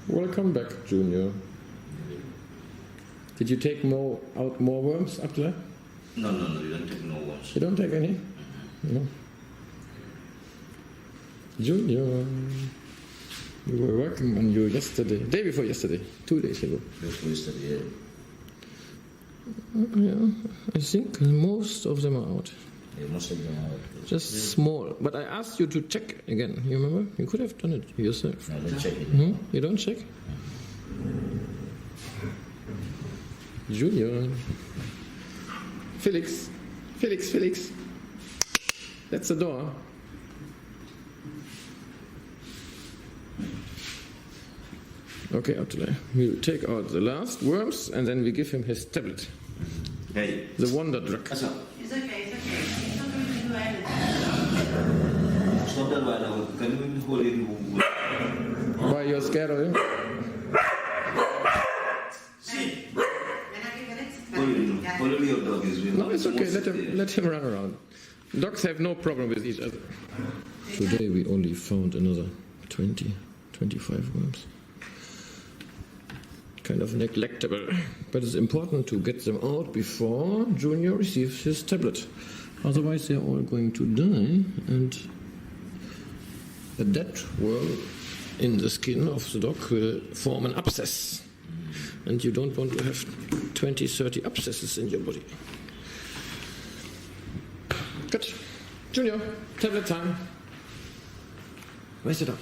Welcome back, Junior. Did you take out more worms, Adalah? No, you don't take no worms. You don't take any? No. Junior, we were working on you yesterday, day before yesterday, 2 days ago. Before yesterday, yeah, I think most of them are out. yeah, most of them are out. Just small. But I asked you to check again. You remember? You could have done it yourself. I don't check it. Hmm? You don't check? Junior. Felix. That's the door. Okay, Adalah. We take out the last worms and then we give him his tablet. Hey. The wonder drug. It's okay. He's not going to do anything. Stop that right now. Can you hold it? Why you're scared of him? See? Follow your dog is really. No, it's okay. Let him run around. Dogs have no problem with each other. Today we only found another 20, 25 worms. Kind of neglectable, but it's important to get them out before Junior receives his tablet. Otherwise, they're all going to die, and a dead worm in the skin of the dog will form an abscess. And you don't want to have 20, 30 abscesses in your body. Good. Junior, tablet time. Where's the dog?